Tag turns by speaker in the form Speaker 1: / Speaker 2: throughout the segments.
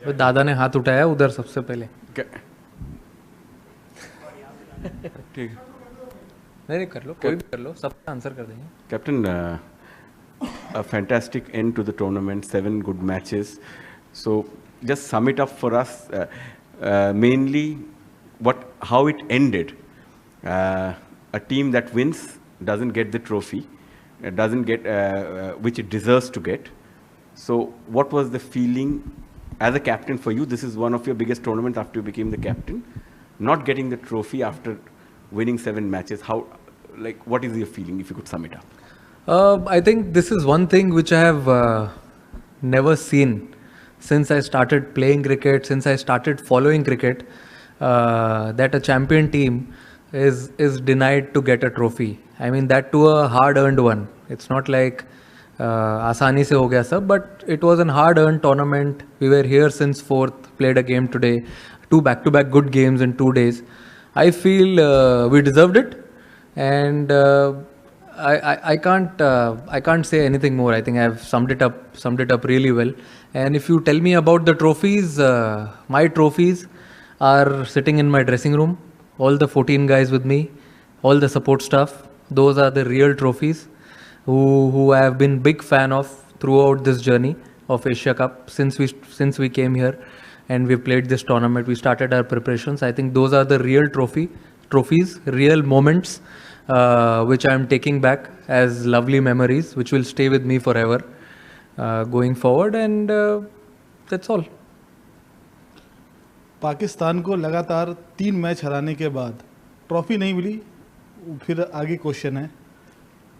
Speaker 1: वो दादा ने हाथ उठाया उधर सबसे पहले.
Speaker 2: ठीक.
Speaker 1: नहीं कर लो, कोई भी कर लो, सबका आंसर कर देंगे.
Speaker 2: Captain, a fantastic end to the tournament, 7 good matches. So just sum it up for us, mainly how it ended. A team that wins doesn't get the trophy, doesn't get which it deserves to get. So what was the feeling as a captain for you? This is one of your biggest tournaments after you became the captain. Not getting the trophy after winning 7 matches. What is your feeling if you could sum it up?
Speaker 1: I think this is one thing which I have never seen since I started playing cricket, since I started following cricket, that a champion team is denied to get a trophy. I mean, that to a hard-earned one. It's not like आसानी से हो गया सब, but it was an hard-earned tournament. We were here since 4th, played a game today, 2 back-to-back good games in 2 days. I feel we deserved it, and I can't say anything more. I think I've summed it up really well. And if you tell me about the trophies, my trophies are sitting in my dressing room. All the 14 guys with me, all the support staff. Those are the real trophies who I have been big fan of throughout this journey of Asia Cup since we came here and we played this tournament. We started our preparations. I think those are the real trophies, real moments, which I am taking back as lovely memories, which will stay with me forever going forward. And that's all.
Speaker 3: Pakistan को लगातार 3 match हराने के बाद trophy नहीं मिली. फिर आगे question है,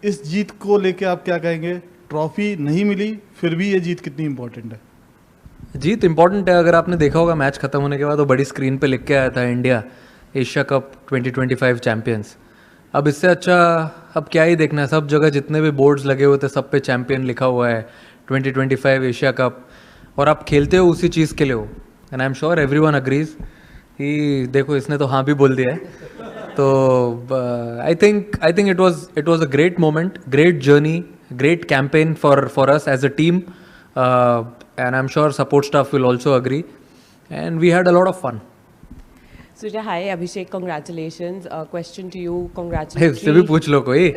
Speaker 3: इस जीत को लेके आप क्या कहेंगे? ट्रॉफी नहीं मिली, फिर भी ये जीत कितनी इंपॉर्टेंट है?
Speaker 1: जीत इंपॉर्टेंट है. अगर आपने देखा होगा मैच खत्म होने के बाद वो बड़ी स्क्रीन पे लिख के आया था, इंडिया एशिया कप 2025 चैंपियंस. अब इससे अच्छा अब क्या ही देखना है. सब जगह जितने भी बोर्ड्स लगे हुए थे सब पे चैंपियन लिखा हुआ है, 2025 एशिया कप, और आप खेलते हो उसी चीज़ के लिए हो. And I am sure everyone agrees कि देखो इसने तो हाँ भी बोल दिया है. तो I think it was a great moment, great journey, great campaign for us as a team, and I'm sure support staff will also agree, and we had a lot of fun.
Speaker 4: Surya, hi, Abhishek, congratulations. Question to you,
Speaker 1: Hey,
Speaker 4: congratulatory.
Speaker 1: उससे भी पूछ लो कोई.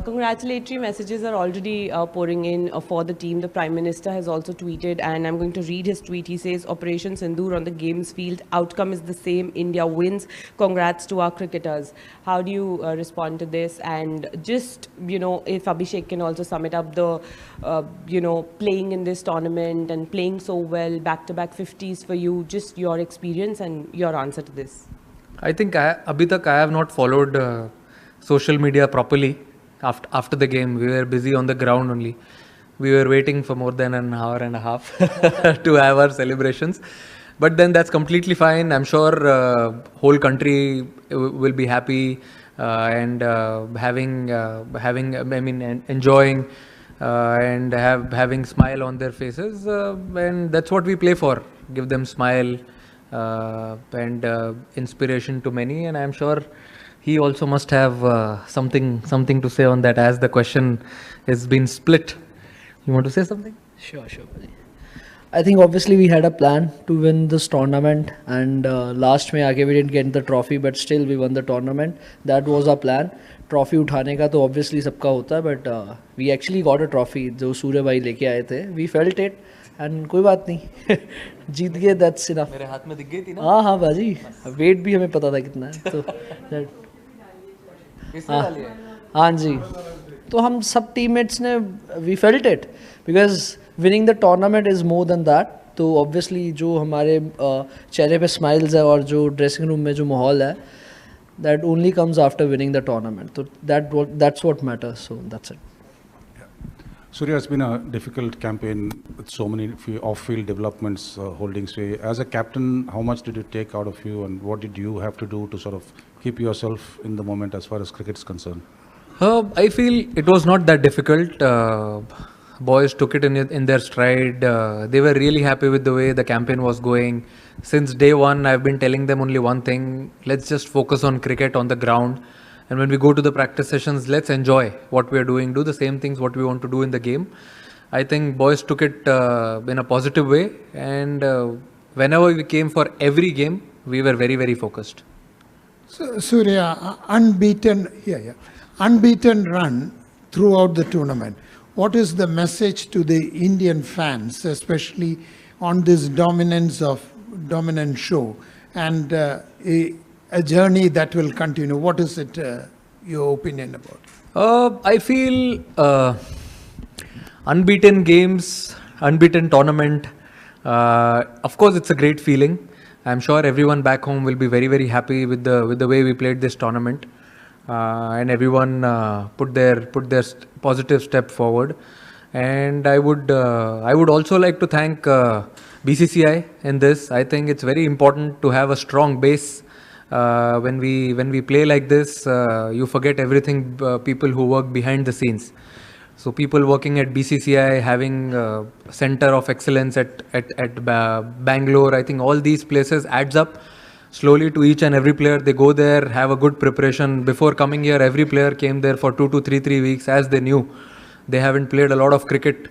Speaker 4: Congratulatory messages are already pouring in for the team. The Prime Minister has also tweeted, and I'm going to read his tweet. He says, Operation Sindoor on the games field. Outcome is the same. India wins. Congrats to our cricketers. How do you respond to this? And just, if Abhishek can also sum it up, the, playing in this tournament and playing so well, back-to-back 50s for you, just your experience and your answer to this.
Speaker 1: I think अभी तक I have not followed social media properly. After the game, we were busy on the ground only. We were waiting for more than an hour and a half to have our celebrations. But then that's completely fine. I'm sure whole country will be happy and enjoying and having smile on their faces. And that's what we play for. Give them smile and inspiration to many. And I'm sure he also must have something to say on that, as the question has been split. You want to say something?
Speaker 5: Sure. I think obviously we had a plan to win this tournament, and last में आके we didn't get the trophy, but still we won the tournament. That was our plan. Trophy उठाने का तो obviously सबका होता है, but we actually got a trophy जो सूर्य भाई लेके आए थे. We felt it, and कोई बात नहीं, जीत गए, that's enough.
Speaker 1: मेरे हाथ में दिख गई थी ना?
Speaker 5: हाँ बाजी, weight भी हमें पता था कितना है, तो हाँ जी, तो हम सब टीममेट्स ने we felt it, because winning the tournament is more than that. तो ऑब्वियसली जो हमारे चेहरे पे स्माइल्स है और जो ड्रेसिंग रूम में जो माहौल है, that only comes after winning the tournament. तो that's what matters. So that's it.
Speaker 6: Surya, it's been a difficult campaign with so many off-field developments holding sway. As a captain, how much did it take out of you, and what did you have to do to sort of keep yourself in the moment as far as cricket is concerned?
Speaker 1: I feel it was not that difficult. Boys took it in their stride. They were really happy with the way the campaign was going. Since day one, I've been telling them only one thing: let's just focus on cricket on the ground. And when we go to the practice sessions, let's enjoy what we are doing, do the same things what we want to do in the game. I think boys took it in a positive way, and whenever we came for every game, we were very, very focused.
Speaker 7: So, Surya, unbeaten run throughout the tournament. What is the message to the Indian fans, especially on this dominant show, and a journey that will continue? What is it, your opinion about?
Speaker 1: I feel unbeaten games, unbeaten tournament. Of course, it's a great feeling. I'm sure everyone back home will be very, very happy with the way we played this tournament, and everyone put their positive step forward. And I would also like to thank BCCI in this. I think it's very important to have a strong base. When we play like this, you forget everything. People who work behind the scenes. So people working at BCCI, having a center of excellence at Bangalore, I think all these places adds up slowly to each and every player. They go there, have a good preparation. Before coming here, every player came there for 2 to 3 weeks, as they knew they haven't played a lot of cricket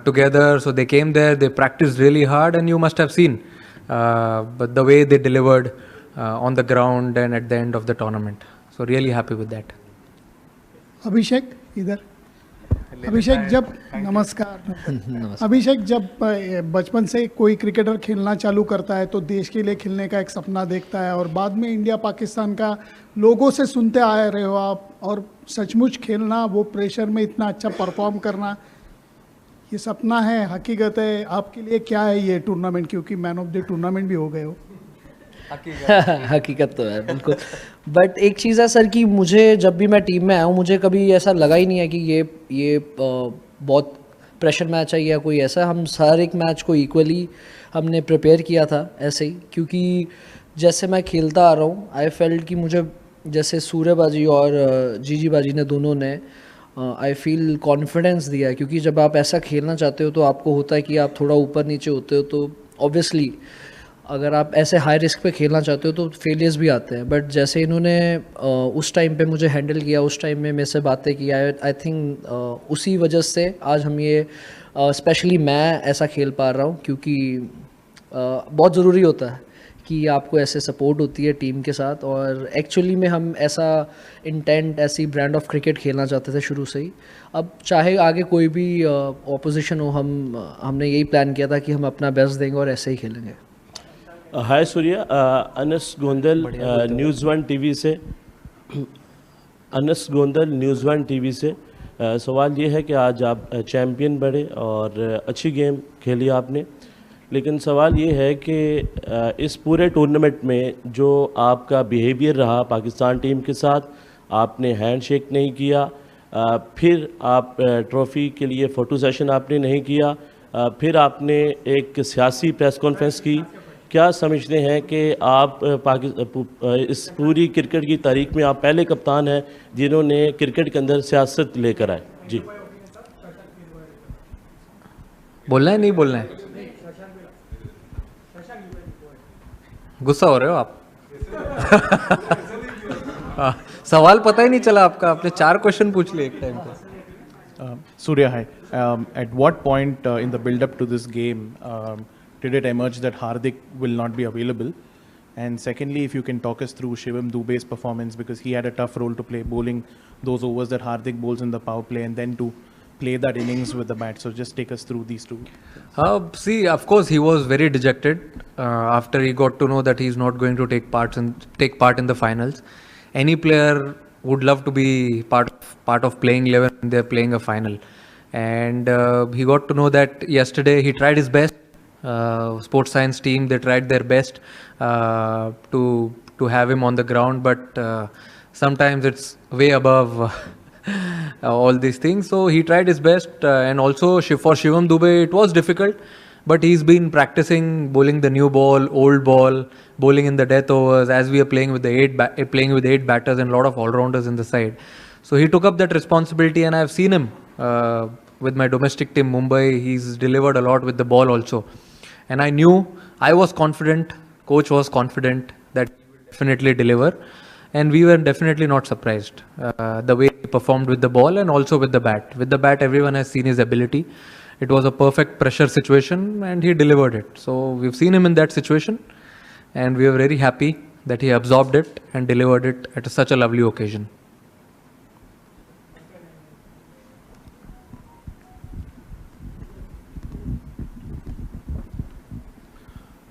Speaker 1: together. So they came there, they practiced really hard, and you must have seen but the way they delivered on the ground and at the end of the tournament. So really happy with that.
Speaker 8: अभिषेक इधर अभिषेक जब नमस्कार अभिषेक जब बचपन से कोई cricketer खेलना चालू करता है तो देश के लिए खेलने का एक सपना देखता है और बाद में इंडिया पाकिस्तान का लोगों से सुनते आ रहे हो आप और सचमुच खेलना वो प्रेशर में इतना अच्छा परफॉर्म करना ये सपना है हकीकत है आपके लिए क्या है ये टूर्नामेंट क्योंकि मैन ऑफ द टूर्नामेंट भी हो गए हो
Speaker 5: हकीकत तो है बिल्कुल बट एक चीज़ है सर कि मुझे जब भी मैं टीम में आया हूँ मुझे कभी ऐसा लगा ही नहीं है कि ये बहुत प्रेशर मैच है या कोई ऐसा हम हर एक मैच को इक्वली हमने प्रिपेयर किया था ऐसे ही क्योंकि जैसे मैं खेलता आ रहा हूँ आई फेल्ट कि मुझे जैसे सूर्यबाजी और जीजी बाजी ने दोनों ने आई फील कॉन्फिडेंस दिया क्योंकि जब आप ऐसा खेलना चाहते हो तो आपको होता है कि आप थोड़ा ऊपर नीचे होते हो तो ऑब्वियसली अगर आप ऐसे हाई रिस्क पे खेलना चाहते हो तो फेलियर्स भी आते हैं बट जैसे इन्होंने उस टाइम पे मुझे हैंडल किया उस टाइम में मेरे से बातें की आई थिंक उसी वजह से आज हम ये स्पेशली मैं ऐसा खेल पा रहा हूँ क्योंकि बहुत ज़रूरी होता है कि आपको ऐसे सपोर्ट होती है टीम के साथ और एक्चुअली में हम ऐसा इंटेंट ऐसी ब्रांड ऑफ क्रिकेट खेलना चाहते थे शुरू से ही अब चाहे आगे कोई भी ऑपोजिशन हो हमने यही प्लान किया था कि हम अपना बेस्ट देंगे और ऐसे ही खेलेंगे
Speaker 9: hi Surya Anas Gondal News One TV से Anas Gondal News One TV से सवाल ये है कि आज आप चैम्पियन बने और अच्छी गेम खेली आपने लेकिन सवाल ये है कि इस पूरे टूर्नामेंट में जो आपका बिहेवियर रहा पाकिस्तान टीम के साथ आपने हैंडशेक नहीं किया फिर आप ट्रॉफ़ी के लिए फ़ोटो सेशन आपने नहीं किया फिर आपने एक सियासी प्रेस कॉन्फ्रेंस की क्या समझते हैं कि आप इस पूरी क्रिकेट की तारीख में आप पहले कप्तान हैं जिन्होंने क्रिकेट के अंदर सियासत लेकर आए जी
Speaker 1: बोलना है नहीं बोलना है गुस्सा हो रहे हो आप सवाल पता ही नहीं चला आपका आपने 4 क्वेश्चन पूछ लिए एक टाइम पे
Speaker 10: Surya, hi. At what point in the build-up to this game did it emerge that Hardik will not be available? And secondly, if you can talk us through Shivam Dube's performance because he had a tough role to play bowling those overs that Hardik bowls in the power play and then to play that innings with the bat. So just take us through these two.
Speaker 1: See, of course, he was very dejected after he got to know that he's not going to take part in the finals. Any player would love to be part of playing 11 when they're playing a final. And he got to know that yesterday. He tried his best. Sports science team, they tried their best to have him on the ground, but sometimes it's way above all these things. So he tried his best, and also for Shivam Dube it was difficult, but he's been practicing bowling the new ball, old ball, bowling in the death overs as we are playing with the 8 batters and a lot of all-rounders in the side. So he took up that responsibility, and I've seen him with my domestic team Mumbai. He's delivered a lot with the ball also. And I was confident, coach was confident that he will definitely deliver. And we were definitely not surprised the way he performed with the ball and also with the bat. With the bat, everyone has seen his ability. It was a perfect pressure situation and he delivered it. So we've seen him in that situation and we are very happy that he absorbed it and delivered it at such a lovely occasion.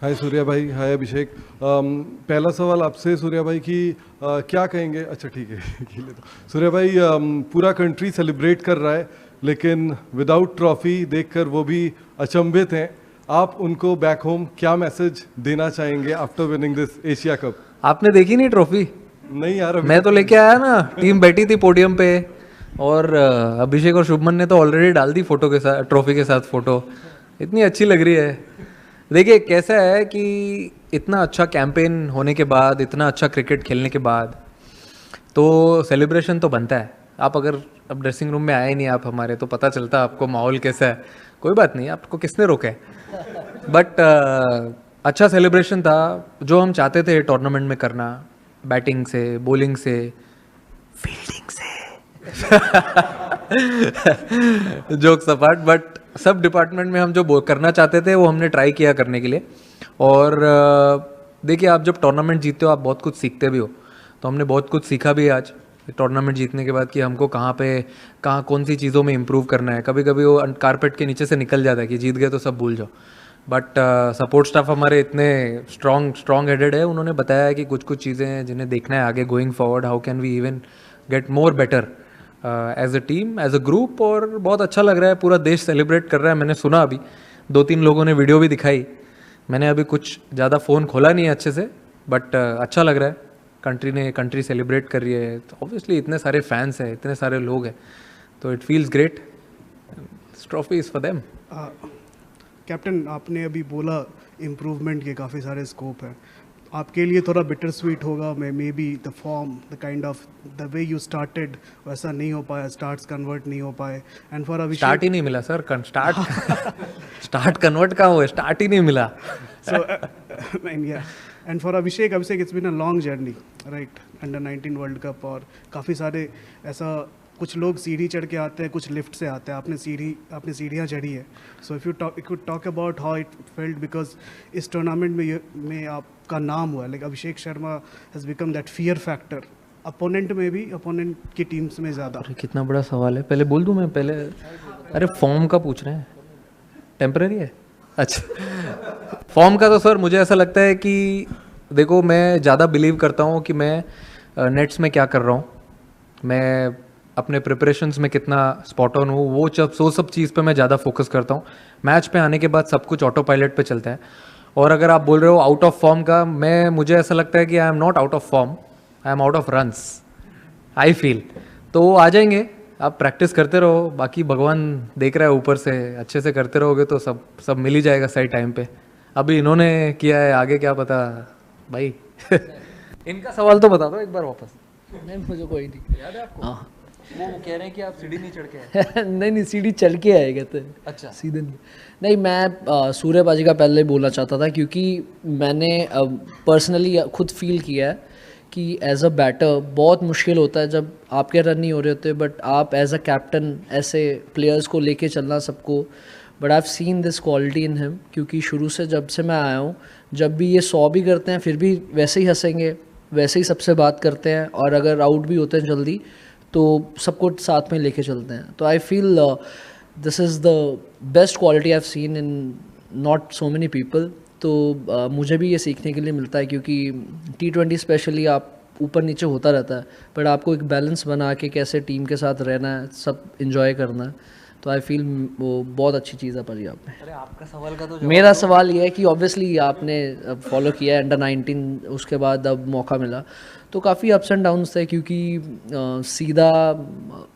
Speaker 11: हाय सूर्या भाई, हाय अभिषेक। पहला सवाल आपसे सूर्या भाई कि क्या कहेंगे, अच्छा ठीक है सूर्या भाई, पूरा कंट्री सेलिब्रेट कर रहा है लेकिन विदाउट ट्रॉफी देखकर वो भी अचंभित हैं। आप उनको बैक होम क्या मैसेज देना चाहेंगे after winning this Asia cup?
Speaker 1: आपने देखी नहीं ट्रॉफी?
Speaker 11: नहीं यार,
Speaker 1: मैं तो लेके आया ना, टीम बैठी थी पोडियम पे और अभिषेक और शुभमन ने तो ऑलरेडी डाल दी फोटो के साथ, ट्रॉफी के साथ फोटो। इतनी अच्छी लग रही है। देखिए कैसा है कि इतना अच्छा कैंपेन होने के बाद, इतना अच्छा क्रिकेट खेलने के बाद तो सेलिब्रेशन तो बनता है। आप अगर अब ड्रेसिंग रूम में आए नहीं आप हमारे, तो पता चलता आपको माहौल कैसा है। कोई बात नहीं, आपको किसने रोका है, बट अच्छा सेलिब्रेशन था जो हम चाहते थे टूर्नामेंट में करना, बैटिंग से, बॉलिंग से, फील्डिंग से जोक्स अपार्ट, बट सब डिपार्टमेंट में हम जो करना चाहते थे वो हमने ट्राई किया करने के लिए। और देखिए आप जब टूर्नामेंट जीतते हो आप बहुत कुछ सीखते भी हो, तो हमने बहुत कुछ सीखा भी आज टूर्नामेंट जीतने के बाद कि हमको कहाँ कौन सी चीज़ों में इम्प्रूव करना है। कभी कभी वो कारपेट के नीचे से निकल जाता है कि जीत गए तो सब भूल जाओ, बट सपोर्ट स्टाफ हमारे इतने स्ट्रॉन्ग हेडेड है, उन्होंने बताया है कि कुछ कुछ चीज़ें हैं जिन्हें देखना है आगे going forward, how can we even get more better as a team, as a group. और बहुत अच्छा लग रहा है, पूरा देश सेलिब्रेट कर रहा है। मैंने सुना अभी 2-3 लोगों ने वीडियो भी दिखाई, मैंने अभी कुछ ज़्यादा फ़ोन खोला नहीं है अच्छे से, बट अच्छा लग रहा है। कंट्री सेलिब्रेट कर रही है, तो ऑब्वियसली इतने सारे फैंस हैं, इतने सारे लोग हैं, तो it feels great. Trophy is for them.
Speaker 12: Captain, आपने अभी बोला इम्प्रूवमेंट के काफ़ी सारे स्कोप हैं, आपके लिए थोड़ा बिटर स्वीट होगा may be the form, the kind of the way you started वैसा नहीं हो पाया, स्टार्ट्स कन्वर्ट नहीं हो पाए, एंड फॉर अभिषेक
Speaker 1: स्टार्ट ही नहीं मिला सर, स्टार्ट कन्वर्ट कहाँ हुआ, स्टार्ट ही नहीं मिला।
Speaker 12: So, and for Abhishek, it's been a long journey, right? Under 19 World Cup, और काफ़ी सारे ऐसा कुछ लोग सीढ़ी चढ़ के आते हैं, कुछ लिफ्ट से आते हैं, आपने सीढ़ियाँ चढ़ी है। So if you could talk about how it felt, because इस टूर्नामेंट में आपका नाम हुआ, like Abhishek Sharma has become that fear factor, opponent में भी, अपोनेंट की टीम्स में ज़्यादा।
Speaker 1: कितना बड़ा सवाल है, पहले बोल दूँ मैं पहले? अरे फॉर्म का पूछ रहे हैं, टेम्पररी है? अच्छा फॉर्म का तो सर मुझे ऐसा लगता है कि देखो, मैं ज़्यादा बिलीव करता हूँ कि मैं नेट्स में क्या कर रहा हूँ, मैं अपने प्रिपरेशंस में कितना स्पॉट ऑन हूँ, वो सब चीज़ पे मैं ज़्यादा फोकस करता हूँ। मैच पे आने के बाद सब कुछ ऑटो पायलट पे चलता है। और अगर आप बोल रहे हो आउट ऑफ फॉर्म का, मुझे ऐसा लगता है कि I am not out of form, I am out of runs, I feel. तो आ जाएंगे, आप प्रैक्टिस करते रहो, बाकी भगवान देख रहा है ऊपर से, अच्छे से करते रहोगे तो सब मिल ही जाएगा सही टाइम पे। अभी इन्होंने किया है, आगे क्या पता भाई। इनका सवाल तो बता दो एक बार वापस।
Speaker 5: नहीं मुझे कोई नहीं
Speaker 1: याद है आपको? हाँ, वो कह रहे हैं कि आप सीढ़ी नहीं चढ़ के आए।
Speaker 5: नहीं सीढ़ी चढ़ के आए कहते हैं।
Speaker 1: अच्छा,
Speaker 5: सीधे नहीं मैं सूर्यबाजी का पहले बोलना चाहता था, क्योंकि मैंने पर्सनली खुद फील किया है कि एज अ बैटर बहुत मुश्किल होता है जब आपके रन नहीं हो रहे होते, बट आप एज अ कैप्टन ऐसे प्लेयर्स को लेके चलना सबको। But I have seen this quality in him, क्योंकि शुरू से जब से मैं आया हूँ, जब भी ये 100 भी करते हैं फिर भी वैसे ही हंसेंगे, वैसे ही सबसे बात करते हैं, और अगर आउट भी होते हैं जल्दी तो सबको साथ में लेके चलते हैं। तो I feel this is the best quality I have seen in not so many people. तो मुझे भी ये सीखने के लिए मिलता है, क्योंकि T20 स्पेशली आप ऊपर नीचे होता रहता है, बट आपको एक बैलेंस बना के कैसे टीम के साथ रहना है, सब इंजॉय करना है। तो आई फील वो बहुत अच्छी चीज़ है पंजाब में।
Speaker 1: अरे आपका सवाल का तो
Speaker 5: मेरा सवाल ये है कि ऑब्वियसली आपने फॉलो किया है अंडर 19, उसके बाद अब मौका मिला, तो काफ़ी अप्स एंड डाउन्स थे, क्योंकि सीधा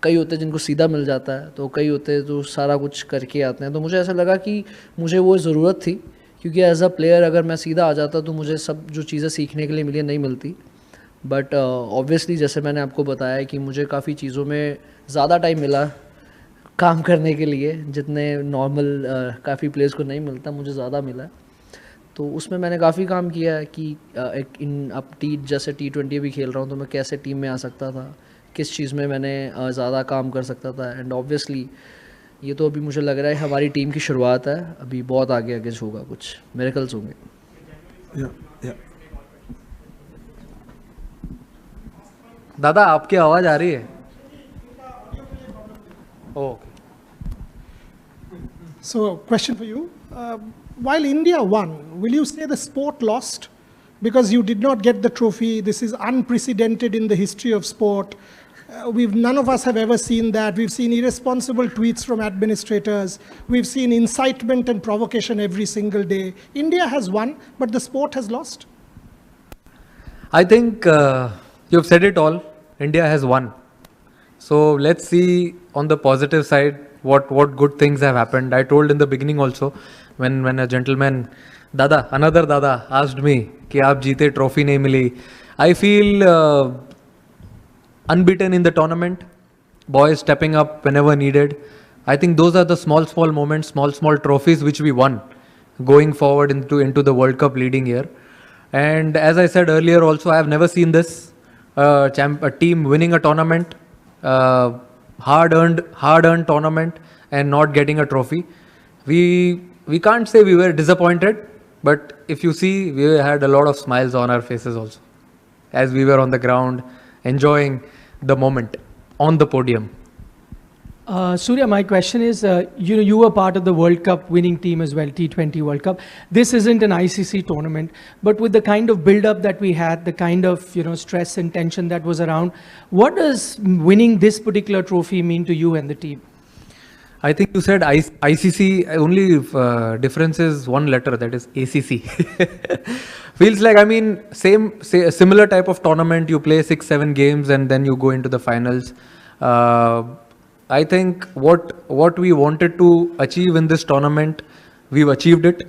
Speaker 5: कई होते हैं जिनको सीधा मिल जाता है, तो कई होते हैं जो सारा कुछ करके आते हैं। तो मुझे ऐसा लगा कि मुझे वो ज़रूरत थी, क्योंकि एज अ प्लेयर अगर मैं सीधा आ जाता तो मुझे सब जो चीज़ें सीखने के लिए मिली नहीं मिलती। बट ऑब्वियसली जैसे मैंने आपको बताया कि मुझे काफ़ी चीज़ों में ज़्यादा टाइम मिला काम करने के लिए, जितने नॉर्मल काफ़ी प्लेयर्स को नहीं मिलता, मुझे ज़्यादा मिला। तो उसमें मैंने काफ़ी काम किया है कि जैसे T20 भी खेल रहा हूँ तो मैं कैसे टीम में आ सकता था, किस चीज़ में मैंने ज़्यादा काम कर सकता था। एंड ऑब्वियसली ये तो अभी मुझे लग रहा है हमारी टीम की शुरुआत है, अभी बहुत आगे आगे होगा, कुछ मिरेकल्स होंगे।
Speaker 1: दादा आपकी आवाज़ आ रही है? Okay.
Speaker 8: So, question for you. While India won, will you say the sport lost? Because you did not get the trophy. This is unprecedented in the history of sport. None of us have ever seen that. We've seen irresponsible tweets from administrators. We've seen incitement and provocation every single day. India has won, but the sport has lost.
Speaker 1: I think you've said it all. India has won. So let's see on the positive side what good things have happened. I told in the beginning also when a gentleman, another Dada asked me कि आप जीते trophy नहीं मिली. I feel unbeaten in the tournament. Boys stepping up whenever needed. I think those are the small moments, small trophies which we won going forward into the World Cup leading year. And as I said earlier also, I have never seen this a team winning a tournament, hard-earned tournament and not getting a trophy. We can't say we were disappointed, but if you see, we had a lot of smiles on our faces also as we were on the ground enjoying the moment on the podium.
Speaker 13: Surya, my question is, you were part of the World Cup winning team as well, T20 World Cup. This isn't an ICC tournament, but with the kind of build-up that we had, the kind of stress and tension that was around, what does winning this particular trophy mean to you and the team?
Speaker 1: I think you said ICC, only difference is one letter, that is ACC. Feels like, similar type of tournament, you play 6-7 games and then you go into the finals. I think what we wanted to achieve in this tournament, we've achieved it.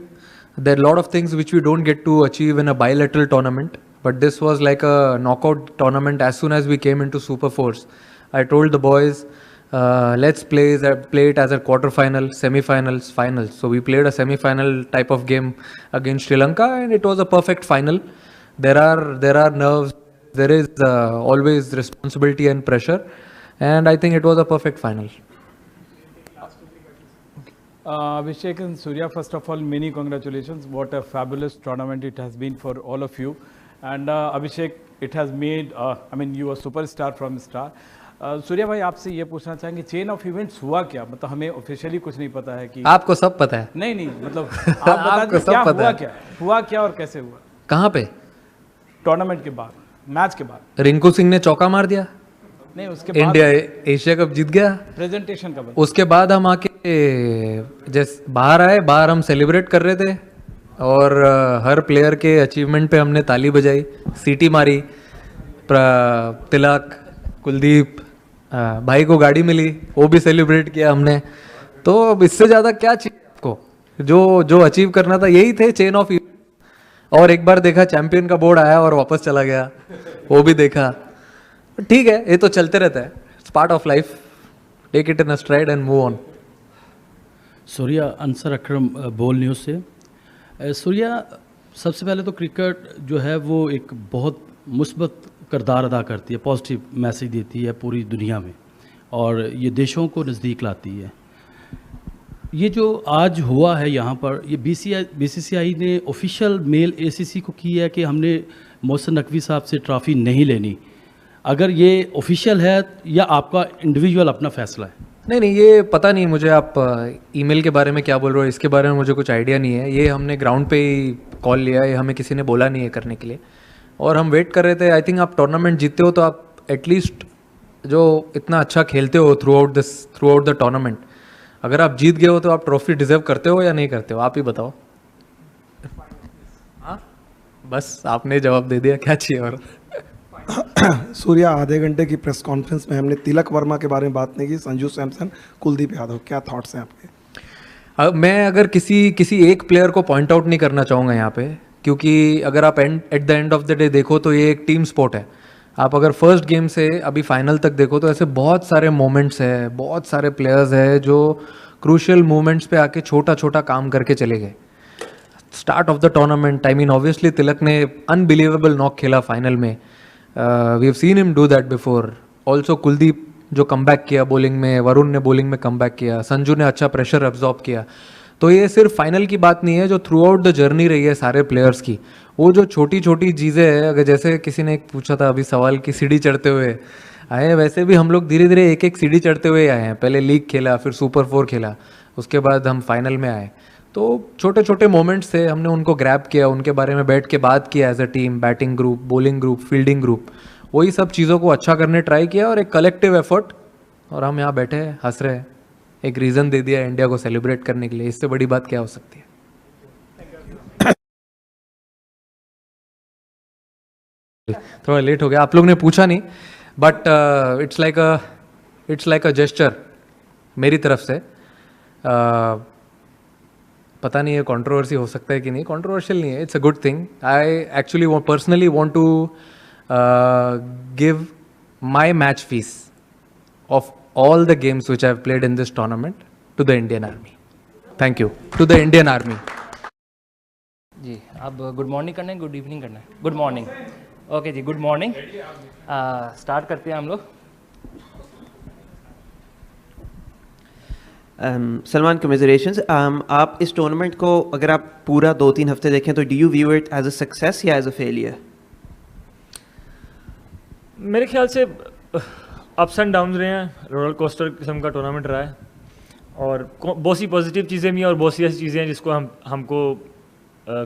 Speaker 1: There are a lot of things which we don't get to achieve in a bilateral tournament, but this was like a knockout tournament. As soon as we came into Super Force, I told the boys, let's play it as a quarter-final, semi-finals, finals. So we played a semi-final type of game against Sri Lanka, and it was a perfect final. There are nerves, there is always responsibility and pressure, and I think it was a perfect final.
Speaker 14: Abhishek and Surya, first of all, many congratulations. What a fabulous tournament it has been for all of you. And Abhishek, it has made, you are superstar from star. Surya भाई आपसे ये पूछना चाहेंगे chain of events हुआ क्या, मतलब हमें officially कुछ नहीं पता है कि
Speaker 1: आपको सब पता है?
Speaker 14: नहीं मतलब आप बता दीजिए हुआ क्या और कैसे हुआ?
Speaker 1: कहाँ पे?
Speaker 14: टूर्नामेंट के बाद, मैच के बाद
Speaker 1: रिंकू सिंह ने चौका मार दिया,
Speaker 14: नहीं उसके बाद
Speaker 1: इंडिया एशिया कप जीत गया,
Speaker 14: प्रेजेंटेशन का
Speaker 1: उसके बाद हम आके जैसे बाहर हम सेलिब्रेट कर रहे थे और हर प्लेयर के अचीवमेंट पे हमने ताली बजाई, सीटी मारी, तिलक, कुलदीप, भाई को गाड़ी मिली, वो भी सेलिब्रेट किया हमने. तो अब इससे ज़्यादा क्या चाहिए आपको? जो अचीव करना था यही थे चेन ऑफ इवेंट. और एक बार देखा चैंपियन का बोर्ड आया और वापस चला गया, वो भी देखा. ठीक है, ये तो चलते रहता है, it's part of life. Take it in a stride and move on.
Speaker 15: Surya, Ansar Akram, Bol News से. सूर्या, सबसे पहले तो क्रिकेट जो है वो एक बहुत मुस्बत किरदार अदा करती है, पॉजिटिव मैसेज देती है पूरी दुनिया में और ये देशों को नज़दीक लाती है. ये जो आज हुआ है यहाँ पर, ये बीसीसीआई ने ऑफिशियल मेल एसीसी को की है कि हमने मोहसिन नकवी साहब से ट्रॉफ़ी नहीं लेनी. अगर ये ऑफिशियल है या आपका इंडिविजुअल अपना फैसला है?
Speaker 1: नहीं, ये पता नहीं मुझे. आप ईमेल के बारे में क्या बोल रहे हो, इसके बारे में मुझे कुछ आइडिया नहीं है. ये हमने ग्राउंड पे ही कॉल लिया है, हमें किसी ने बोला नहीं है करने के लिए और हम वेट कर रहे थे. आई थिंक आप टूर्नामेंट जीतते हो तो आप एटलीस्ट जो इतना अच्छा खेलते हो थ्रू आउट द टूर्नामेंट, अगर आप जीत गए हो तो आप ट्रॉफी डिजर्व करते हो या नहीं करते हो, आप ही बताओ. हाँ, बस आपने जवाब दे दिया, क्या चाहिए और.
Speaker 16: सूर्या, आधे घंटे की प्रेस कॉन्फ्रेंस में हमने तिलक वर्मा के बारे में बात नहीं की, संजू सैमसन, कुलदीप यादव, क्या थॉट्स हैं आपके?
Speaker 1: मैं अगर किसी एक प्लेयर को पॉइंट आउट नहीं करना चाहूँगा यहाँ पे, क्योंकि अगर आप at the end of the day देखो तो ये एक टीम स्पोर्ट है. आप अगर फर्स्ट गेम से अभी फाइनल तक देखो तो ऐसे बहुत सारे मोमेंट्स है, बहुत सारे प्लेयर्स है जो क्रूशियल मोमेंट्स पे आके छोटा काम करके चले गए. Start of the tournament, obviously Tilak ने अनबिलीवेबल नॉक खेला फाइनल में. We have seen him do that before. Also Kuldeep जो कमबैक किया बॉलिंग में, वरुण ने बॉलिंग में कमबैक किया, संजू ने अच्छा प्रेशर एब्जॉर्ब किया। तो ये सिर्फ फाइनल की बात नहीं है, जो थ्रू आउट द जर्नी रही है सारे प्लेयर्स की, वो जो छोटी छोटी चीज़ें हैं, अगर जैसे किसी ने पूछा था अभी सवाल की सीढ़ी चढ़ते हुए आए हैं, वैसे भी हम लोग धीरे धीरे एक एक सीढ़ी चढ़ते हुए आए हैं। पहले लीग खेला, फिर सुपर 4 खेला, उसके बाद हम फाइनल में आए। तो छोटे छोटे मोमेंट्स थे, हमने उनको ग्रैब किया, उनके बारे में बैठ के बात किया as a team, batting group, bowling group, fielding group, वही सब चीज़ों को अच्छा करने ट्राई किया और एक कलेक्टिव एफर्ट, और हम यहाँ बैठे हैं हंस रहे हैं, एक रीज़न दे दिया इंडिया को सेलिब्रेट करने के लिए। इससे बड़ी बात क्या हो सकती है? थोड़ा लेट हो गया, आप लोग ने पूछा नहीं, but it's like a gesture मेरी तरफ से। पता नहीं है कंट्रोवर्सी हो सकता है कि नहीं, कंट्रोवर्शियल नहीं है, it's a good thing. I actually personally want to give my match fees of all the games which I have played in this tournament to the Indian Army. Thank you to the Indian Army.
Speaker 17: जी, आप good morning करना है, good evening करना है? Good morning. Okay जी, good morning. Start करते हैं हम लोग।
Speaker 18: सलमान, कमिजरेशंस। आप इस टूर्नामेंट को अगर आप पूरा 2-3 हफ्ते देखें तो do you view it as a success या एज अ फेलियर?
Speaker 19: मेरे ख्याल से अप्स एंड डाउन्स रहे हैं, रोलर कोस्टर किस्म का टूर्नामेंट रहा है, और बहुत सी पॉजिटिव चीज़ें भी हैं और बहुत सी ऐसी चीज़ें हैं जिसको हमको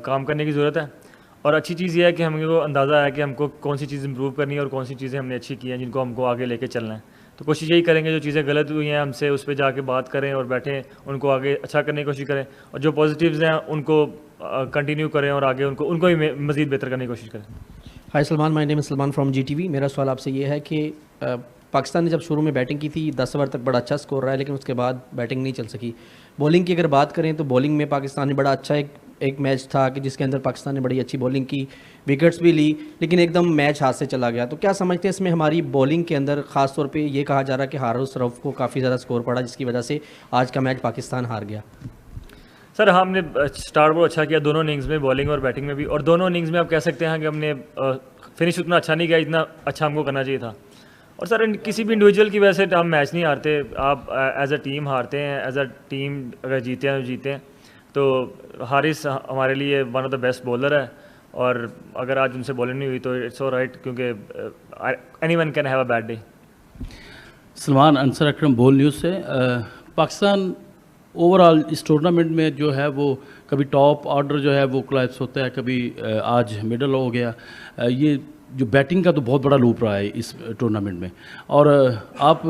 Speaker 19: काम करने की ज़रूरत है। और अच्छी चीज़ ये है कि हमको अंदाज़ा है कि हमको कौन सी चीज़ इंप्रूव करनी है और कौन सी चीज़ें हमने अच्छी की हैं जिनको हमको आगे लेके चलना है। तो कोशिश यही करेंगे जो चीज़ें गलत हुई हैं हमसे उस पर जाके बात करें और बैठें, उनको आगे अच्छा करने की कोशिश करें, और जो पॉजिटिव्स हैं उनको कंटिन्यू करें और आगे उनको ही मज़ीद बेहतर करने की कोशिश करें।
Speaker 20: Hi Salman, my name is Salman from GTV। मेरा सवाल आपसे ये है कि पाकिस्तान ने जब शुरू में बैटिंग की थी 10 ओवर तक बड़ा अच्छा स्कोर रहा है, लेकिन उसके बाद बैटिंग नहीं चल सकी। बॉलिंग की अगर बात करें तो बॉलिंग में पाकिस्तान ने बड़ा अच्छा एक मैच था कि जिसके अंदर पाकिस्तान ने बड़ी अच्छी बॉलिंग की, विकेट्स भी ली, लेकिन एकदम मैच हाथ से चला गया। तो क्या समझते हैं इसमें हमारी बॉलिंग के अंदर ख़ास तौर पे ये कहा जा रहा है कि हारिस रऊफ को काफ़ी ज़्यादा स्कोर पड़ा, जिसकी वजह से आज का मैच पाकिस्तान हार गया?
Speaker 19: सर, हमने स्टार्ट बहुत अच्छा किया दोनों इनिंग्स में, बॉलिंग और बैटिंग में भी, और दोनों इनिंग्स में आप कह सकते हैं कि हमने फिनिश उतना अच्छा नहीं किया जितना अच्छा हमको करना चाहिए था। और सर, किसी भी इंडिविजुअल की वजह से हम मैच नहीं हारते, आप एज अ टीम हारते हैं, एज अ टीम अगर जीते हैं तो जीते हैं। तो हारिस हमारे लिए one of the best bowler है, और अगर आज उनसे बॉलिंग नहीं हुई तो इट्स ऑलराइट, क्योंकि anyone can have a bad day.
Speaker 15: Salman, Ansar Akram, Bol News से। पाकिस्तान ओवरऑल इस टूर्नामेंट में जो है वो कभी टॉप ऑर्डर जो है वो कोलैप्स होता है, कभी आज मिडल हो गया। ये जो बैटिंग का तो बहुत बड़ा लूप रहा है इस टूर्नामेंट में, और आप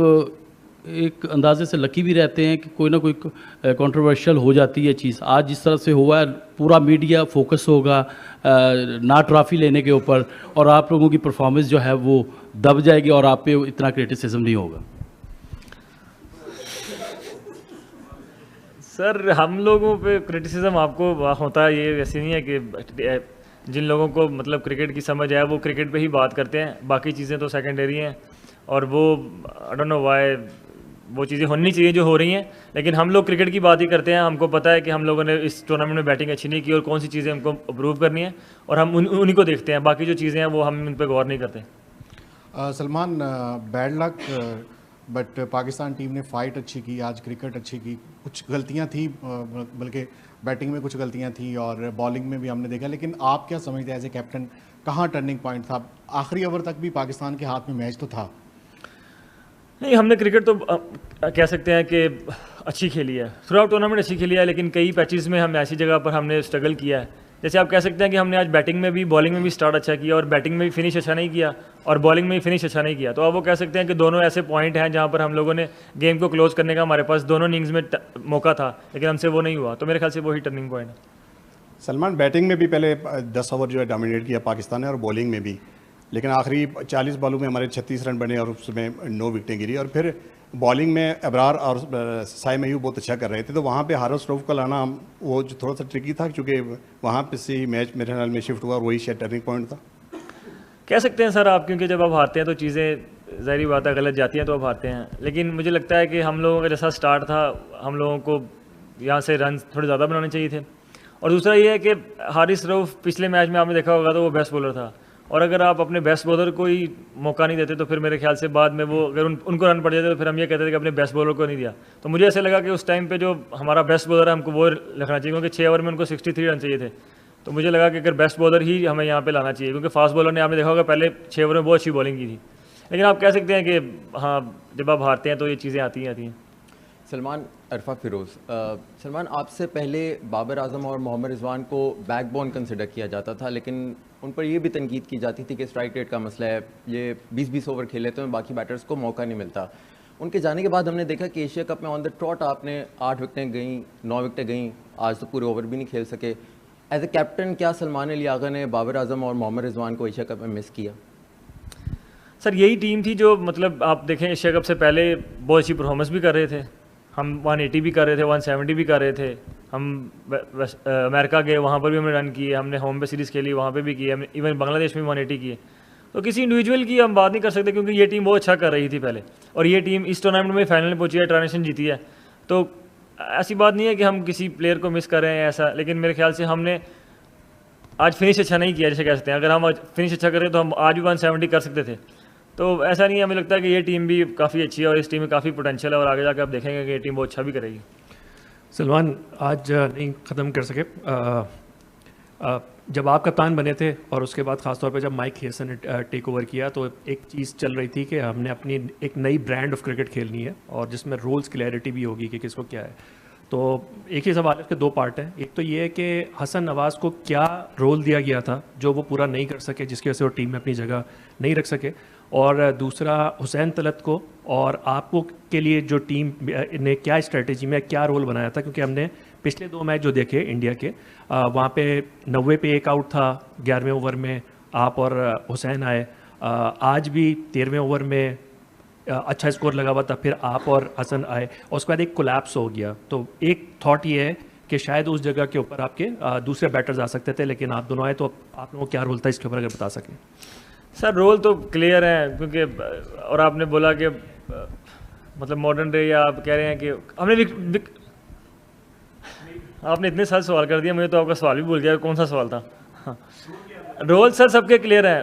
Speaker 15: एक अंदाजे से लकी भी रहते हैं कि कोई ना कोई कंट्रोवर्शियल हो जाती है चीज़। आज जिस तरह से हुआ है, पूरा मीडिया फोकस होगा ना ट्रॉफी लेने के ऊपर, और आप लोगों की परफॉर्मेंस जो है वो दब जाएगी और आप पे इतना क्रिटिसिज्म नहीं होगा।
Speaker 19: सर, हम लोगों पे क्रिटिसिज्म आपको होता है, ये ऐसे नहीं है कि जिन लोगों को मतलब क्रिकेट की समझ है वो क्रिकेट पे ही बात करते हैं, बाकी चीज़ें तो सेकेंडरी हैं, और वो आई डोंट नो व्हाई वो चीज़ें होनी चाहिए जो हो रही हैं, लेकिन हम लोग क्रिकेट की बात ही करते हैं। हमको पता है कि हम लोगों ने इस टूर्नामेंट में बैटिंग अच्छी नहीं की और कौन सी चीज़ें हमको अप्रूव करनी है, और हम उन्हीं को देखते हैं, बाकी जो चीज़ें हैं वो हम उन पर गौर नहीं करते।
Speaker 21: Salman, bad luck, but Pakistan team ने फाइट अच्छी की, आज क्रिकेट अच्छी की, कुछ गलतियां थी, बल्कि बैटिंग में कुछ गलतियां थी और बॉलिंग में भी हमने देखा, लेकिन आप क्या समझते हैं एज ए कैप्टन, कहाँ टर्निंग पॉइंट था? आखिरी ओवर तक भी पाकिस्तान के हाथ में मैच तो था।
Speaker 19: नहीं, हमने क्रिकेट तो कह सकते हैं कि अच्छी खेली है, थ्रू आउट टूर्नामेंट अच्छी खेली है, लेकिन कई पैचेस में हम ऐसी जगह पर हमने स्ट्रगल किया है। जैसे आप कह सकते हैं कि हमने आज बैटिंग में भी बॉलिंग में भी स्टार्ट अच्छा किया और बैटिंग में भी फिनिश अच्छा नहीं किया और बॉलिंग में भी फिनिश अच्छा नहीं किया। तो अब वो कह सकते हैं कि दोनों ऐसे पॉइंट हैं जहाँ पर हम लोगों ने गेम को क्लोज करने का हमारे पास दोनों इनिंग्स में मौका था, लेकिन हमसे वो नहीं हुआ। तो मेरे ख्याल से वही टर्निंग पॉइंट है।
Speaker 21: सलमान, बैटिंग में भी पहले 10 ओवर जो है डोमिनेट किया पाकिस्तान ने, और बॉलिंग में भी, लेकिन आखिरी 40 बॉलों में हमारे 36 रन बने और उसमें 9 विकेटें गिरी, और फिर बॉलिंग में अबरार और साइम अयूब बहुत अच्छा कर रहे थे। तो वहाँ पे हारिस रऊफ का लाना वो जो थोड़ा सा ट्रिकी था, क्योंकि वहाँ पे से मैच मेरे ख्याल में शिफ्ट हुआ और वही शायद टर्निंग पॉइंट था।
Speaker 19: कह सकते हैं सर आप, क्योंकि जब आप हारते हैं तो चीज़ें ज़ाहिरी बात है गलत जाती हैं तो आप हारते हैं, लेकिन मुझे लगता है कि हम लोगों का जैसा स्टार्ट था, हम लोगों को यहाँ से रन थोड़े ज़्यादा बनाने चाहिए थे। और दूसरा ये है कि हारिस रऊफ पिछले मैच में आपने देखा होगा तो वो बेस्ट बॉलर था, और अगर आप अपने बेस्ट बॉलर को ही मौका नहीं देते तो फिर मेरे ख्याल से बाद में वो अगर उनको रन पड़ जाते तो फिर हम ये कहते थे कि अपने बेस्ट बॉलर को नहीं दिया। तो मुझे ऐसे लगा कि उस टाइम पे जो हमारा बेस्ट बॉलर है हमको वो रखना चाहिए, क्योंकि 6 ओवर में उनको 63 रन चाहिए थे। तो मुझे लगा कि अगर बेस्ट बॉलर ही हमें यहाँ पे लाना चाहिए, क्योंकि फास्ट बॉलर ने आपने देखा होगा पहले 6 ओवर में बहुत अच्छी बॉलिंग की थी। लेकिन आप कह सकते हैं कि हाँ, जब आप हारते हैं तो ये चीज़ें आती हैं।
Speaker 2: सलमान अरफा फिरोज़, सलमान आपसे पहले बाबर आजम और मोहम्मद रिजवान को बैकबोन कंसिडर किया जाता था, लेकिन उन पर यह भी तनकीद की जाती थी कि स्ट्राइक रेट का मसला है, ये 20-20 ओवर खेले तो बाकी बैटर्स को मौका नहीं मिलता। उनके जाने के बाद हमने देखा कि एशिया कप में ऑन द ट्रॉट आपने 8 विकेटें गईं, 9 विकेटें गईं, आज तो पूरे ओवर भी नहीं खेल सके। एज ए कैप्टन क्या सलमान अली आगा ने बाबर आजम और मोहम्मद रिजवान को एशिया कप में मिस किया?
Speaker 19: सर यही टीम थी जो मतलब आप देखें एशिया कप से पहले बहुत अच्छी परफॉर्मेंस भी कर रहे थे, हम 180 भी कर रहे थे, 170 भी कर रहे थे। हम अमेरिका गए, वहाँ पर भी हमने रन किए, हमने होम पे सीरीज़ खेली, वहाँ पे भी किए, हमने इवन बांग्लादेश में 180 किए। तो किसी इंडिविजुअल की हम बात नहीं कर सकते, क्योंकि ये टीम बहुत अच्छा कर रही थी पहले, और ये टीम इस टूर्नामेंट में फाइनल में पहुंची है, ट्रांजिशन जीती है। तो ऐसी बात नहीं है कि हम किसी प्लेयर को मिस कर रहे हैं ऐसा, लेकिन मेरे ख्याल से हमने आज फिनिश अच्छा नहीं किया जैसे कह सकते हैं। अगर हम आज फिनिश अच्छा करें तो हम आज भी 170 कर सकते थे। तो ऐसा नहीं है, हमें लगता है कि ये टीम भी काफ़ी अच्छी है और इस टीम में काफ़ी पोटेंशियल है, और आगे जाकर आप देखेंगे कि ये टीम बहुत अच्छा भी करेगी।
Speaker 22: सलमान आज नहीं ख़त्म कर सके, जब आप कप्तान बने थे और उसके बाद ख़ासतौर पे जब माइक हेसन ने टेक ओवर किया तो एक चीज़ चल रही थी कि हमने अपनी एक नई ब्रांड ऑफ क्रिकेट खेलनी है और जिसमें रूल्स क्लैरिटी भी होगी कि किसको क्या है। तो एक ही सवाल है, उसके 2 पार्ट हैं। एक तो ये है कि हसन नवाज़ को क्या रोल दिया गया था जो वो पूरा नहीं कर सके, जिसकी वजह से वो टीम में अपनी जगह नहीं रख सके, और दूसरा हुसैन तलत को और आपको के लिए जो टीम ने क्या स्ट्रेटजी में क्या रोल बनाया था, क्योंकि हमने पिछले 2 मैच जो देखे इंडिया के वहाँ पे 90 पे 1 आउट था 11वें ओवर में, आप और हुसैन आए। आज भी 13वें ओवर में अच्छा स्कोर लगा हुआ था, फिर आप और हसन आए और उसके बाद एक कोलैप्स हो गया। तो एक थॉट ये है कि शायद उस जगह के ऊपर आपके दूसरे बैटर्स आ सकते थे, लेकिन आप दोनों आए, तो आप लोगों को क्या रोल था इसके ऊपर अगर बता सकें?
Speaker 19: सर रोल तो क्लियर है, क्योंकि और आपने बोला कि मतलब मॉडर्न डे, या आप कह रहे हैं कि हमने आपने इतने सारे सवाल कर दिया, मुझे तो आपका सवाल भी भूल गया कौन सा सवाल था। हाँ, रोल सर सबके क्लियर है,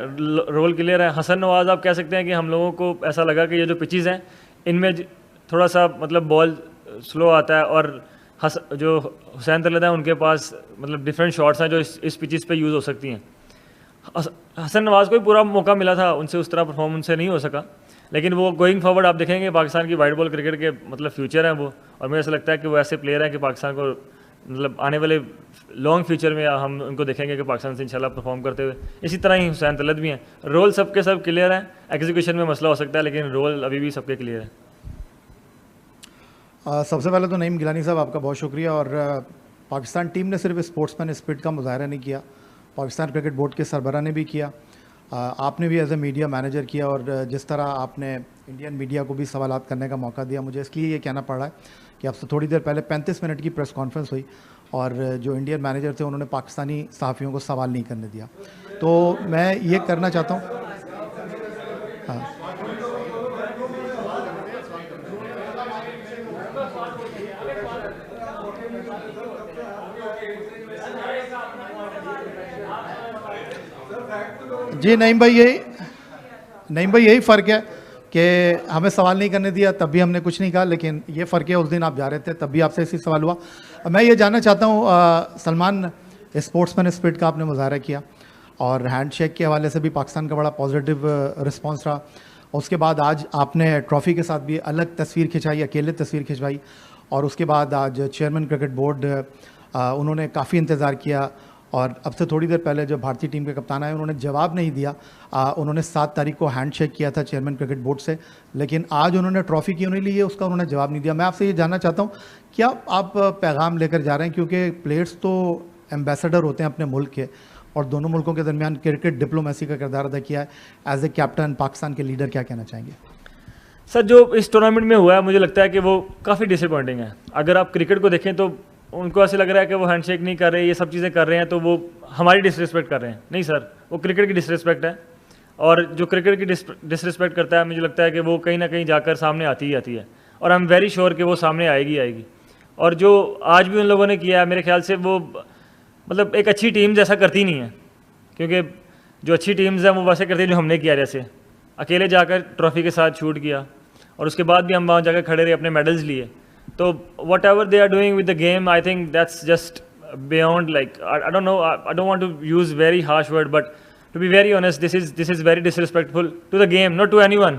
Speaker 19: रोल क्लियर है। हसन नवाज़ आप कह सकते हैं कि हम लोगों को ऐसा लगा कि ये जो पिचेस हैं इनमें थोड़ा सा मतलब बॉल स्लो आता है, और जो हुसैन तलत है उनके पास मतलब डिफरेंट शॉट्स हैं जो इस पिचेस पे यूज़ हो सकती हैं। हसन नवाज़ को भी पूरा मौका मिला था, उनसे उस तरह परफॉर्म उनसे नहीं हो सका, लेकिन वो गोइंग फॉरवर्ड आप देखेंगे पाकिस्तान की वाइट बॉल क्रिकेट के मतलब फ्यूचर हैं वो, और मुझे ऐसा लगता है कि वो ऐसे प्लेयर हैं कि पाकिस्तान को मतलब आने वाले लॉन्ग फ्यूचर में हम उनको देखेंगे कि पाकिस्तान से इंशाल्लाह परफॉर्म करते हुए। इसी तरह ही हुसैन तलत भी हैं। रोल सबके सब क्लियर हैं, एग्जीक्यूशन में मसला हो सकता है, लेकिन रोल अभी भी सबके क्लियर है।
Speaker 23: सबसे पहले तो नईम गिलानी साहब आपका बहुत शुक्रिया। और पाकिस्तान टीम ने सिर्फ स्पोर्ट्समैन स्पिरिट का मुजाहरा नहीं किया, पाकिस्तान क्रिकेट बोर्ड के सरबराह ने भी किया, आपने भी एज ए मीडिया मैनेजर किया, और जिस तरह आपने इंडियन मीडिया को भी सवालात करने का मौका दिया। मुझे इसलिए ये कहना पड़ रहा है कि आपसे थोड़ी देर पहले 35 मिनट की प्रेस कॉन्फ्रेंस हुई और जो इंडियन मैनेजर थे उन्होंने पाकिस्तानी सहाफ़ियों को सवाल नहीं करने दिया। तो मैं ये करना चाहता हूँ, हाँ जी नईम भाई, यही फ़र्क है कि हमें सवाल नहीं करने दिया तब भी हमने कुछ नहीं कहा, लेकिन ये फ़र्क है उस दिन आप जा रहे थे तब भी आपसे इसी सवाल हुआ। मैं ये जानना चाहता हूँ सलमान, स्पोर्ट्समैन स्पिरिट का आपने मुजाहरा किया और हैंडशेक के हवाले से भी पाकिस्तान का बड़ा पॉजिटिव रिस्पांस रहा। उसके बाद आज आपने ट्रॉफ़ी के साथ भी अलग तस्वीर खिंचाई, अकेले तस्वीर खिंचवाई, और उसके बाद आज चेयरमैन क्रिकेट बोर्ड उन्होंने काफ़ी इंतज़ार किया, और अब से थोड़ी देर पहले जब भारतीय टीम के कप्तान आए उन्होंने जवाब नहीं दिया। उन्होंने 7 तारीख को हैंडशेक किया था चेयरमैन क्रिकेट बोर्ड से, लेकिन आज उन्होंने ट्रॉफ़ी क्यों नहीं ली है उसका उन्होंने जवाब नहीं दिया। मैं आपसे ये जानना चाहता हूँ क्या आप पैगाम लेकर जा रहे हैं, क्योंकि प्लेयर्स तो एम्बेसडर होते हैं अपने मुल्क के, और दोनों मुल्कों के दरमियान क्रिकेट डिप्लोमेसी का किरदार अदा किया है। एज ए कैप्टन पाकिस्तान के लीडर क्या कहना चाहेंगे?
Speaker 19: सर जो इस टूर्नामेंट में हुआ है मुझे लगता है कि वो काफ़ी डिसअपॉइंटिंग है। अगर आप क्रिकेट को देखें तो उनको ऐसे लग रहा है कि वो हैंडशेक नहीं कर रहे, ये सब चीज़ें कर रहे हैं तो वो हमारी डिसरिस्पेक्ट कर रहे हैं। नहीं सर, वो क्रिकेट की डिसरिस्पेक्ट है, और जो क्रिकेट की डिसरिस्पेक्ट करता है मुझे लगता है कि वो कहीं ना कहीं जाकर सामने आती ही आती है, और आई एम वेरी श्योर कि वो सामने आएगी। और जो आज भी उन लोगों ने किया है मेरे ख्याल से वो मतलब एक अच्छी टीम जैसा करती नहीं है, क्योंकि जो अच्छी टीम्स हैं वो वैसे करती हैं जो हमने किया, जैसे अकेले जाकर ट्रॉफी के साथ शूट किया और उसके बाद भी हम वहाँ जाकर खड़े रहे, अपने मेडल्स लिए. तो whatever they are doing with the game, I think that's just beyond, like I don't know, I don't want to use very harsh word, but to be very honest, this is very disrespectful to the game, not to anyone.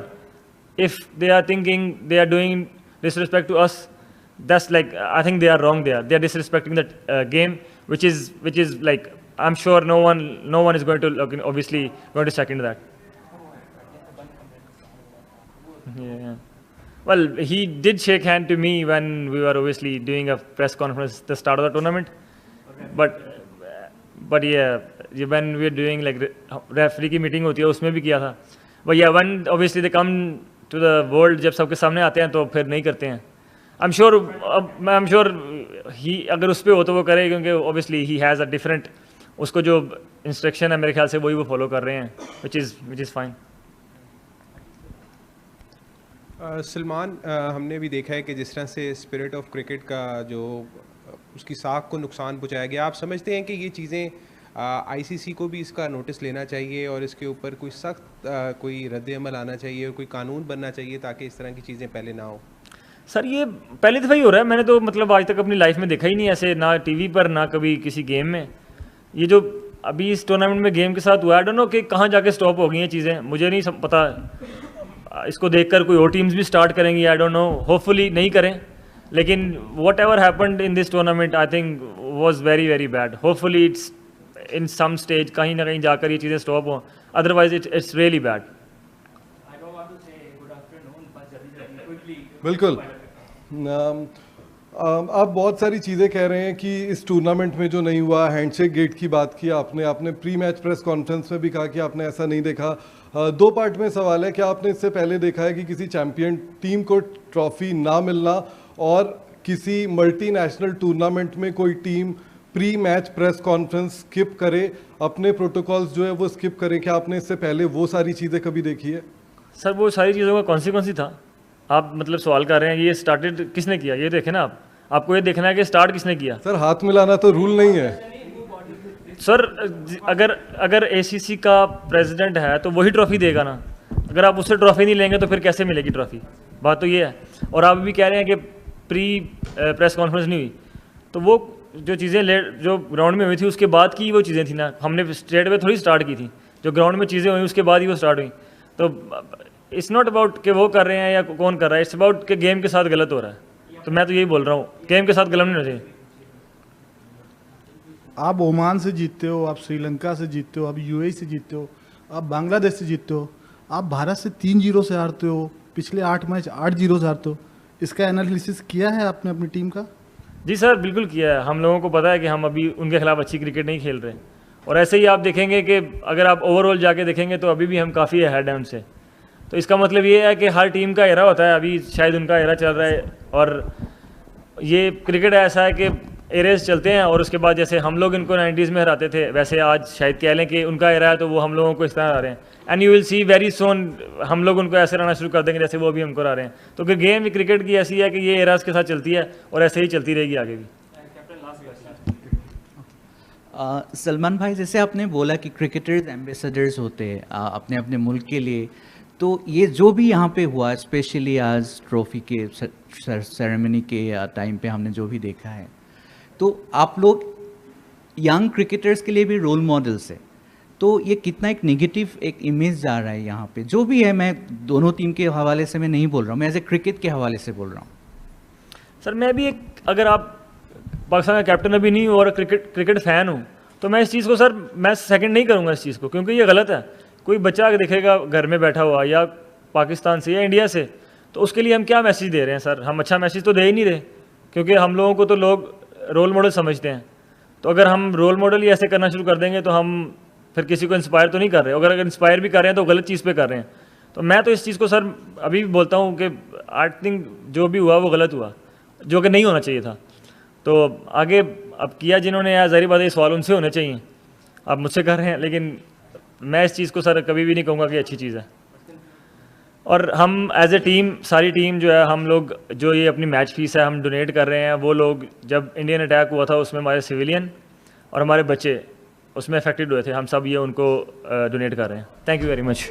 Speaker 19: If they are thinking they are doing disrespect to us, that's like, I think they are wrong there. They are disrespecting the game, which is like, I'm sure no one is going to obviously going to second that. Yeah. Well, he did shake hand to me when we were obviously doing a press conference at the start of the tournament. But yeah, when we are doing like referee की meeting होती है उसमें भी किया था. But yeah, when obviously they come to the world, जब सबके सामने आते हैं तो फिर नहीं करते हैं. I'm sure he अगर उस पे हो तो वो करे, क्योंकि obviously he has a different, उसको जो instruction है मेरे ख्याल से वही वो follow कर रहे हैं, which is fine.
Speaker 3: सलमान, हमने भी देखा है कि जिस तरह से स्पिरिट ऑफ क्रिकेट का जो उसकी साख को नुकसान पहुंचाया गया, आप समझते हैं कि ये चीज़ें आईसीसी को भी इसका नोटिस लेना चाहिए और इसके ऊपर कोई सख्त कोई रद्द-ए-अमल आना चाहिए और कोई कानून बनना चाहिए ताकि इस तरह की चीज़ें पहले ना हो?
Speaker 19: सर ये पहली दफ़ा ही हो रहा है, मैंने तो मतलब आज तक अपनी लाइफ में देखा ही नहीं ऐसे, ना टीवी पर ना कभी किसी गेम में. ये जो अभी इस टूर्नामेंट में गेम के साथ हुआ, आई डोंट नो कि कहाँ जाके स्टॉप हो गई हैं चीज़ें, मुझे नहीं पता. इसको देखकर कोई और टीम्स भी स्टार्ट करेंगी, आई डोंट नो, होपफुली नहीं करें. लेकिन whatever happened in this tournament I think was very very bad. Hopefully it's in some stage कहीं ना कहीं जाकर ये चीज़ें स्टॉप हों, अदरवाइज इट्स रियली बैड.
Speaker 11: बिल्कुल. आप बहुत सारी चीज़ें कह रहे हैं कि इस टूर्नामेंट में जो नहीं हुआ, हैंडशेक गेट की बात की आपने प्री मैच प्रेस कॉन्फ्रेंस में भी कहा कि आपने ऐसा नहीं देखा. दो पार्ट में सवाल है, क्या आपने इससे पहले देखा है कि किसी चैंपियन टीम को ट्रॉफी ना मिलना और किसी मल्टीनेशनल टूर्नामेंट में कोई team pre match press conference skip करे, अपने प्रोटोकॉल्स जो है वो स्किप करें? क्या आपने इससे पहले वो सारी चीज़ें कभी देखी है?
Speaker 19: सर वो सारी चीज़ों का कौन सी था आप मतलब सवाल कर रहे हैं? ये स्टार्टेड किसने किया ये देखें ना, आपको ये देखना है कि स्टार्ट किसने किया.
Speaker 11: सर हाथ मिलाना तो रूल नहीं है.
Speaker 19: सर अगर एसीसी का प्रेसिडेंट है तो वही ट्रॉफी देगा ना. अगर आप उससे ट्रॉफी नहीं लेंगे तो फिर कैसे मिलेगी ट्रॉफी? बात तो ये है. और आप भी कह रहे हैं कि प्री प्रेस कॉन्फ्रेंस नहीं हुई, तो वो जो चीज़ें जो ग्राउंड में हुई थी उसके बाद की वो चीज़ें थी ना, हमने स्ट्रेट वे थोड़ी स्टार्ट की थी. जो ग्राउंड में चीज़ें हुई उसके बाद ही वो स्टार्ट हुई. तो इट्स नॉट अबाउट कि वो कर रहे हैं या कौन कर रहा है, इट्स अबाउट कि गेम के साथ गलत हो रहा है. तो मैं तो यही बोल रहा हूँ, गेम के साथ गलत नहीं होना चाहिए.
Speaker 23: आप ओमान से जीतते हो, आप श्रीलंका से जीतते हो, आप यूएई से जीतते हो, आप बांग्लादेश से जीतते हो, आप भारत से 3-0 से हारते हो, पिछले 8 मैच 8-0 से हारते हो. इसका एनालिसिस किया है आपने अपनी टीम का?
Speaker 19: जी सर बिल्कुल किया है. हम लोगों को पता है कि हम अभी उनके खिलाफ अच्छी क्रिकेट नहीं खेल रहे. और ऐसे ही आप देखेंगे कि अगर आप ओवरऑल जाके देखेंगे तो अभी भी हम काफ़ी अहेड हैं उनसे. तो इसका मतलब ये है कि हर टीम का एरा होता है, अभी शायद उनका एरा चल रहा है. और ये क्रिकेट ऐसा है कि एरेज चलते हैं और उसके बाद जैसे हम लोग इनको 90s में हराते थे, वैसे आज शायद कह लें कि उनका एरा है तो वो हम लोगों को इस तरह हरा रहे हैं. And you will see very soon हम लोग उनको ऐसे रहना शुरू कर देंगे जैसे वो भी हमको हरा रहे हैं. तो गेम क्रिकेट की ऐसी है कि ये एराज के साथ चलती है और ऐसे ही चलती रहेगी आगे भी.
Speaker 4: सलमान भाई, जैसे आपने बोला कि क्रिकेटर्स एम्बेसडर्स होते हैं अपने अपने मुल्क के लिए, तो ये जो भी यहाँ पे हुआ, स्पेशली आज ट्रॉफी के सेरेमनी के टाइम पे हमने जो भी देखा है, तो आप लोग यंग क्रिकेटर्स के लिए भी रोल मॉडल्स है. तो ये कितना एक नेगेटिव एक इमेज जा रहा है यहाँ पे, जो भी है. मैं दोनों टीम के हवाले से मैं नहीं बोल रहा हूँ, मैं एज ए क्रिकेट के हवाले से बोल रहा हूँ.
Speaker 19: सर मैं भी अगर आप पाकिस्तान का कैप्टन अभी नहीं हूँ और क्रिकेट फ़ैन हूँ, तो मैं इस चीज़ को सर मैं सेकंड नहीं करूँगा इस चीज़ को, क्योंकि ये गलत है. कोई बच्चा अगर देखेगा घर में बैठा हुआ या पाकिस्तान से या इंडिया से, तो उसके लिए हम क्या मैसेज दे रहे हैं सर? हम अच्छा मैसेज तो दे ही नहीं रहे, क्योंकि हम लोगों को तो लोग रोल मॉडल समझते हैं. तो अगर हम रोल मॉडल ही ऐसे करना शुरू कर देंगे तो हम फिर किसी को इंस्पायर तो नहीं कर रहे. अगर इंस्पायर भी कर रहे हैं तो गलत चीज़ पे कर रहे हैं. तो मैं तो इस चीज़ को सर अभी भी बोलता हूँ कि आई थिंक जो भी हुआ वो गलत हुआ, जो कि नहीं होना चाहिए था. तो आगे अब किया जिन्होंने, यार ज़ाहिर बात है सवाल उनसे होने चाहिए, आप मुझसे कर रहे हैं. लेकिन मैं इस चीज़ को सर कभी भी नहीं कहूँगा कि अच्छी चीज़ है. और हम एज ए टीम, सारी टीम जो है, हम लोग जो ये अपनी मैच फीस है हम डोनेट कर रहे हैं. वो लोग जब इंडियन अटैक हुआ था उसमें हमारे सिविलियन और हमारे बच्चे उसमें अफेक्टेड हुए थे, हम सब ये उनको डोनेट कर रहे हैं। Thank you very much.